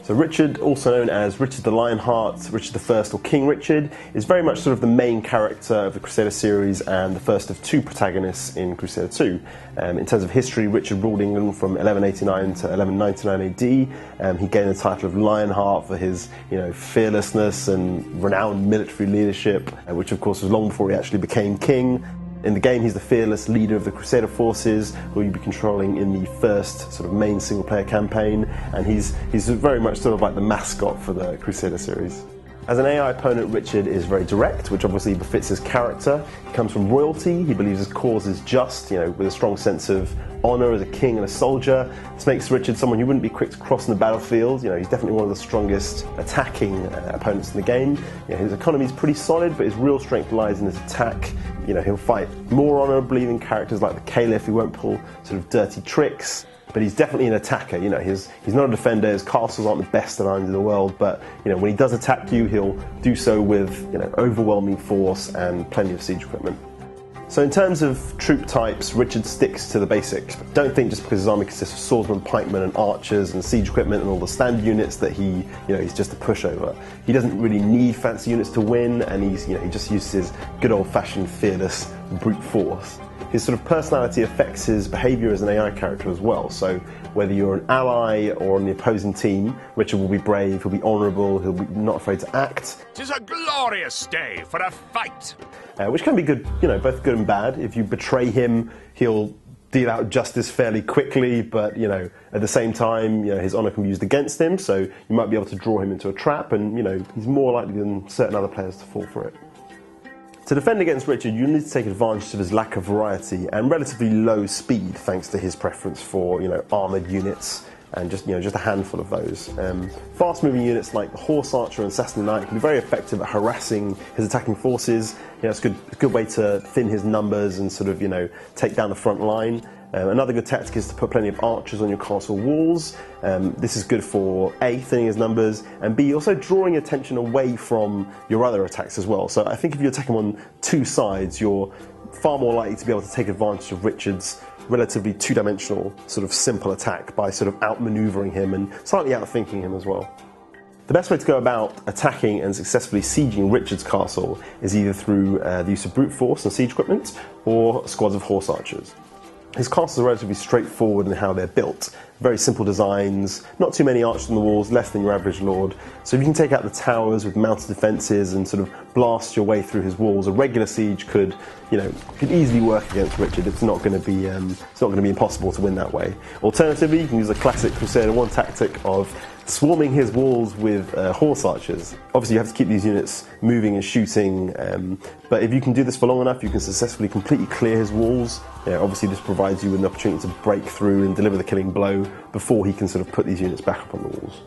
So Richard, also known as Richard the Lionheart, Richard I or King Richard, is very much sort of the main character of the Crusader series and the first of two protagonists in Crusader 2. In terms of history, Richard ruled England from 1189 to 1199 AD. He gained the title of Lionheart for his fearlessness and renowned military leadership, which of course was long before he actually became king. In the game, he's the fearless leader of the Crusader forces, who you'll be controlling in the first sort of main single-player campaign, and he's very much sort of like the mascot for the Crusader series. As an AI opponent, Richard is very direct, which obviously befits his character. He comes from royalty, he believes his cause is just, with a strong sense of honour as a king and a soldier. This makes Richard someone you wouldn't be quick to cross in the battlefield. He's definitely one of the strongest attacking opponents in the game. His economy is pretty solid, but his real strength lies in his attack. He'll fight more honourably than characters like the Caliph. He won't pull sort of dirty tricks. But he's definitely an attacker. He's not a defender. His castles aren't the best around in the world, but when he does attack you, he'll do so with overwhelming force and plenty of siege equipment. So in terms of troop types, Richard sticks to the basics. Don't think just because his army consists of swordsmen, pikemen and archers and siege equipment and all the standard units that he's just a pushover. He doesn't really need fancy units to win, and he just uses his good old-fashioned fearless brute force. His sort of personality affects his behaviour as an AI character as well, so whether you're an ally or on the opposing team, Richard will be brave, he'll be honourable, he'll be not afraid to act. 'Tis a glorious day for a fight! Which can be good, both good and bad. If you betray him, he'll deal out justice fairly quickly, but at the same time, his honour can be used against him, so you might be able to draw him into a trap, and he's more likely than certain other players to fall for it. To defend against Richard, you need to take advantage of his lack of variety and relatively low speed, thanks to his preference for armoured units and just a handful of those. Fast-moving units like the Horse Archer and Sassanid Knight can be very effective at harassing his attacking forces. It's a good way to thin his numbers and sort of take down the front line. Another good tactic is to put plenty of archers on your castle walls. This is good for A, thinning his numbers, and B, also drawing attention away from your other attacks as well. So I think if you attack him on two sides, you're far more likely to be able to take advantage of Richard's relatively two-dimensional sort of simple attack by sort of outmaneuvering him and slightly outthinking him as well. The best way to go about attacking and successfully sieging Richard's castle is either through the use of brute force and siege equipment or squads of horse archers. His castles are relatively straightforward in how they're built. Very simple designs, not too many archers on the walls, less than your average lord. So if you can take out the towers with mounted defences and sort of blast your way through his walls, a regular siege could easily work against Richard. It's not going to be impossible to win that way. Alternatively, you can use the classic Crusader 1 tactic of swarming his walls with horse archers. Obviously you have to keep these units moving and shooting, but if you can do this for long enough, you can successfully completely clear his walls. Obviously this provides you with an opportunity to break through and deliver the killing blow before he can sort of put these units back up on the walls.